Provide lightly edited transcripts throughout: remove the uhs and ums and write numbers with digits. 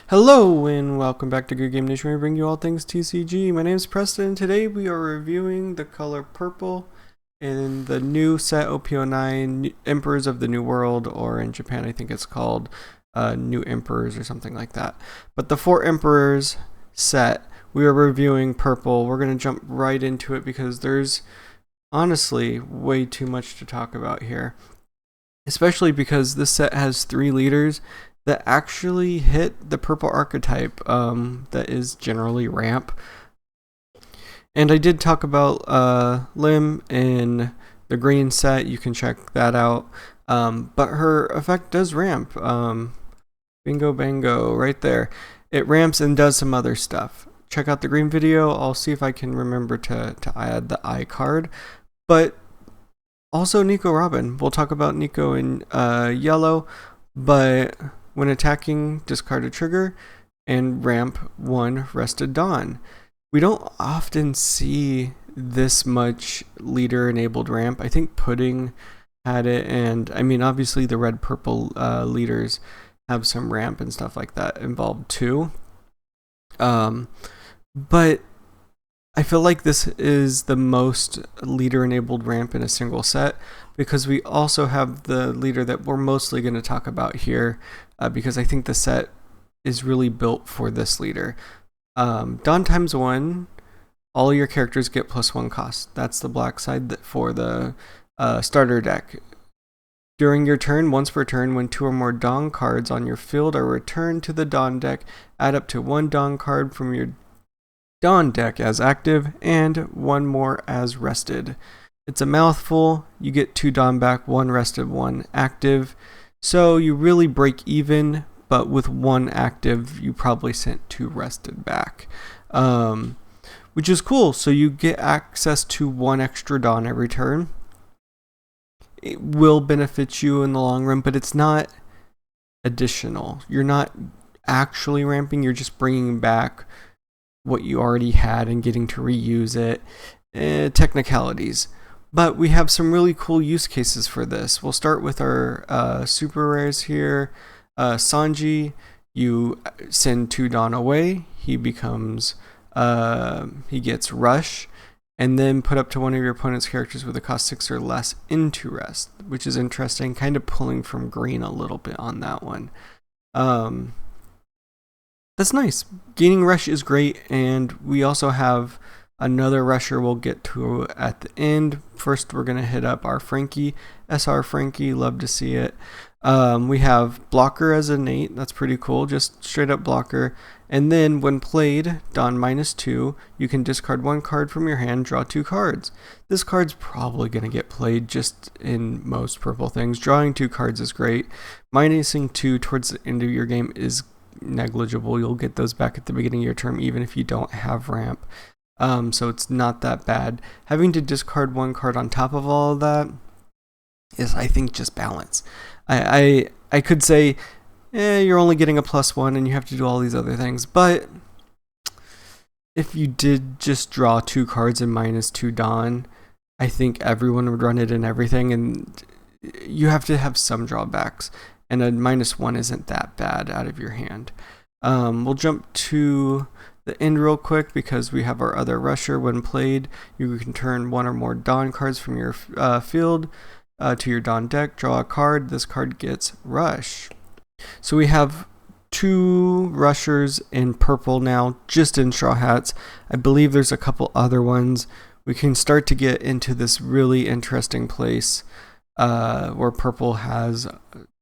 Hello and welcome back to Good Game Nation, where we bring you all things TCG. My name is Preston, and today we are reviewing the color purple in the new set OP09 Emperors of the New World, or in Japan I think it's called New Emperors or something like that. But the 4 Emperors set, we are reviewing purple. We're going to jump right into it because there's honestly way too much to talk about here. Especially because this set has 3 leaders that actually hit the purple archetype that is generally ramp. And I did talk about Lim in the green set, you can check that out. But her effect does ramp. Bingo bango, right there. It ramps and does some other stuff. Check out the green video, I'll see if I can remember to add the eye card. But also Nico Robin, we'll talk about Nico in yellow, but when attacking, discard a trigger and ramp 1 Rested Dawn. We don't often see this much leader enabled ramp. I think Pudding had it, and I mean obviously the red purple leaders have some ramp and stuff like that involved too. But I feel like this is the most leader enabled ramp in a single set, because we also have the leader that we're mostly going to talk about here, because I think the set is really built for this leader. Dawn ×1, all your characters get +1 cost. That's the black side for the starter deck. During your turn, once per turn, when 2 or more Dawn cards on your field are returned to the Dawn deck, add up to 1 Dawn card from your Dawn deck as active and 1 more as rested. It's a mouthful. You get 2 Dawn back, 1 rested, 1 active. So you really break even, but with 1 active, you probably sent 2 rested back. Which is cool. So you get access to 1 extra Dawn every turn. It will benefit you in the long run, but it's not additional. You're not actually ramping, you're just bringing back what you already had and getting to reuse it. Technicalities. But we have some really cool use cases for this. We'll start with our super rares here. Sanji, you send 2 Dawn away. He becomes, he gets Rush, and then put up to one of your opponent's characters with a cost 6 or less into rest, which is interesting, kind of pulling from green a little bit on that one. That's nice. Gaining Rush is great, and we also have another rusher we'll get to at the end. First, we're going to hit up our Frankie, SR Frankie, love to see it. We have Blocker as innate, that's pretty cool, just straight up blocker. And then when played, Dawn -2, you can discard 1 card from your hand, draw 2 cards. This card's probably going to get played just in most purple things. Drawing 2 cards is great. Minusing 2 towards the end of your game is negligible. You'll get those back at the beginning of your turn even if you don't have ramp. So it's not that bad. Having to discard 1 card on top of all of that is, I think, just balance. I could say you're only getting a +1 and you have to do all these other things, but if you did just draw 2 cards and -2 Dawn, I think everyone would run it in everything, and you have to have some drawbacks, and a -1 isn't that bad out of your hand. We'll jump to the end real quick because we have our other rusher. When played, you can turn 1 or more Dawn cards from your field to your Dawn deck, draw a card. This card gets Rush. So we have 2 rushers in purple now, just in Straw Hats. I believe there's a couple other ones. We can start to get into this really interesting place where purple has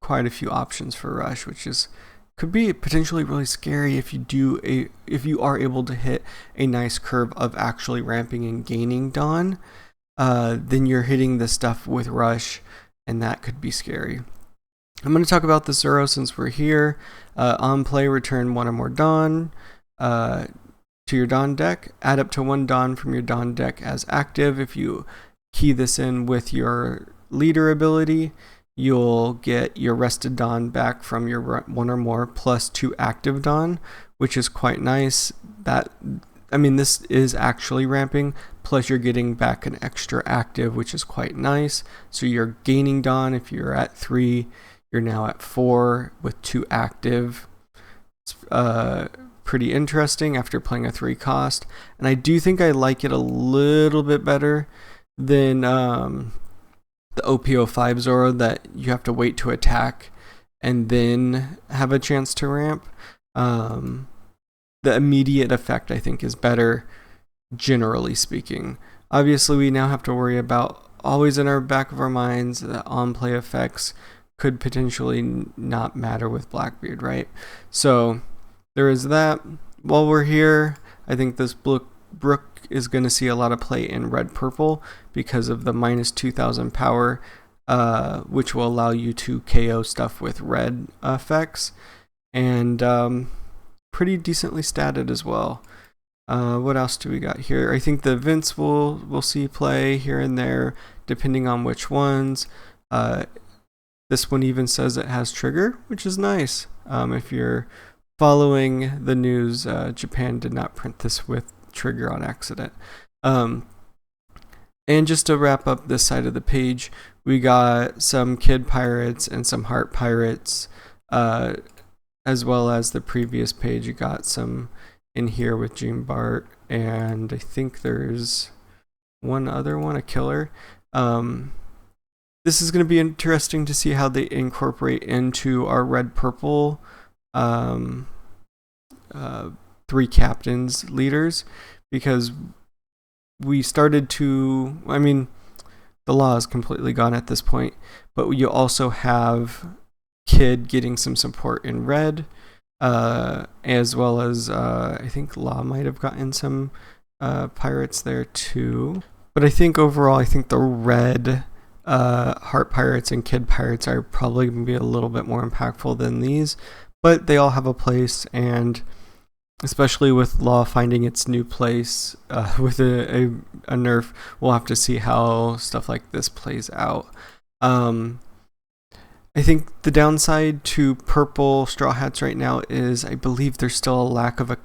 quite a few options for Rush, which could be potentially really scary if you are able to hit a nice curve of actually ramping and gaining Dawn. Then you're hitting the stuff with Rush, and that could be scary. I'm going to talk about the Zoro since we're here. On play, return 1 or more Dawn to your Dawn deck. Add up to 1 Dawn from your Dawn deck as active. If you key this in with your leader ability, you'll get your rested Dawn back from your 1 or more plus 2 active Dawn, which is quite nice. This is actually ramping, plus you're getting back an extra active, which is quite nice. So you're gaining Dawn. If you're at 3, you're now at 4 with 2 active. pretty interesting after playing a 3 cost, and I do think I like it a little bit better than the OP05 Zoro that you have to wait to attack and then have a chance to ramp. The immediate effect, I think, is better, generally speaking. Obviously, we now have to worry about, always in our back of our minds, that on-play effects could potentially not matter with Blackbeard, right? So there is that. While we're here, I think this Brook is going to see a lot of play in red-purple because of the minus 2000 power, which will allow you to KO stuff with red effects, and pretty decently statted as well. What else do we got here? I think the events will see play here and there, depending on which ones. This one even says it has trigger, which is nice. If you're following the news, Japan did not print this with trigger on accident. And just to wrap up this side of the page, we got some kid pirates and some heart pirates, as well as the previous page. You got some in here with Jean Bart, and I think there's one other one, a killer. This is going to be interesting to see how they incorporate into our red-purple 3 captains leaders, because we started to, I mean, the law is completely gone at this point, but you also have Kid getting some support in red, as well as I think Law might have gotten some pirates there too. But I think overall, I think the red heart pirates and kid pirates are probably going to be a little bit more impactful than these, but they all have a place, and especially with Law finding its new place with a nerf, we'll have to see how stuff like this plays out. I think the downside to purple Straw Hats right now is I believe there's still a lack of a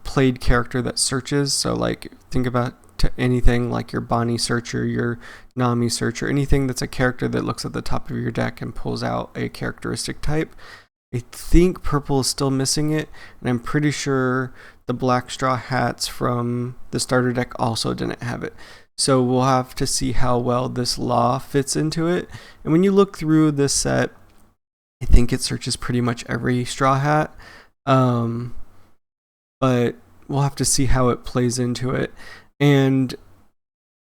played character that searches. So like, think about anything like your Bonnie searcher, your Nami searcher, anything that's a character that looks at the top of your deck and pulls out a characteristic type. I think purple is still missing it, and I'm pretty sure the black Straw Hats from the starter deck also didn't have it. So we'll have to see how well this Law fits into it. And when you look through this set, I think it searches pretty much every Straw Hat, but we'll have to see how it plays into it. And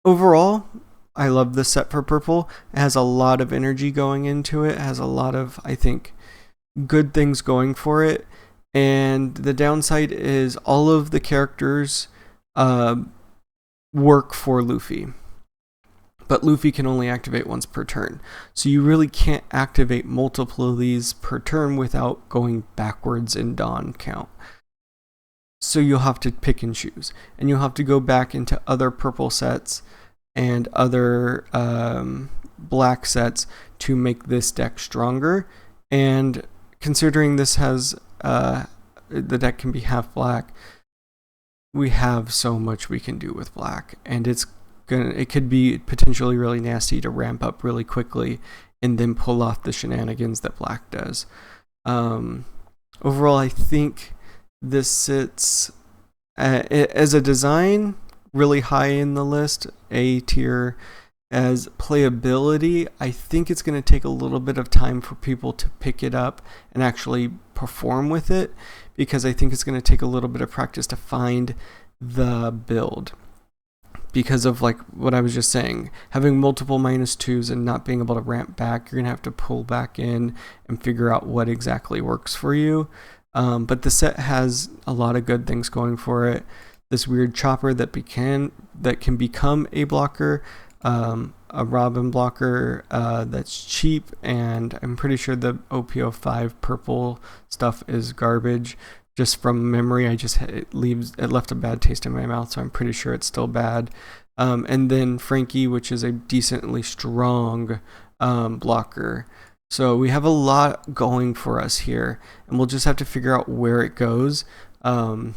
overall, I love this set for purple. It has a lot of energy going into it. It has a lot of, I think, good things going for it. And the downside is all of the characters work for Luffy. But Luffy can only activate once per turn. So you really can't activate multiple of these per turn without going backwards in Dawn count. So you'll have to pick and choose. And you'll have to go back into other purple sets and other black sets to make this deck stronger. And considering this has, the deck can be half black, we have so much we can do with black. And it could be potentially really nasty to ramp up really quickly and then pull off the shenanigans that black does. Overall, I think this sits as a design really high in the list, A tier. As playability, I think it's going to take a little bit of time for people to pick it up and actually perform with it, because I think it's going to take a little bit of practice to find the build. Because of like what I was just saying, having multiple -2s and not being able to ramp back, you're going to have to pull back in and figure out what exactly works for you. But the set has a lot of good things going for it. This weird chopper that can become a blocker, a Robin blocker that's cheap, and I'm pretty sure the OP05 purple stuff is garbage. Just from memory, it left a bad taste in my mouth, so I'm pretty sure it's still bad. And then Frankie, which is a decently strong blocker. So we have a lot going for us here, and we'll just have to figure out where it goes. I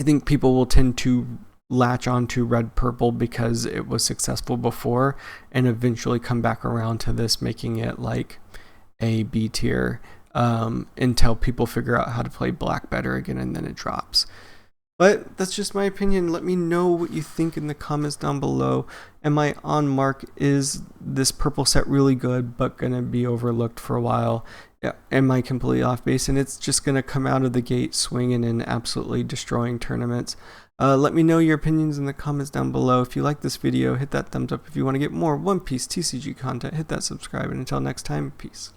think people will tend to latch onto red purple because it was successful before, and eventually come back around to this, making it like a B tier. until people figure out how to play black better again, and then it drops. But that's just my opinion. Let me know what you think in the comments down below. Am I on mark? Is this purple set really good but gonna be overlooked for a while? Yeah. Am I completely off base and it's just gonna come out of the gate swinging and absolutely destroying tournaments? Let me know your opinions in the comments down below. If you like this video, hit that thumbs up. If you want to get more One Piece TCG content, hit that subscribe. And until next time, peace.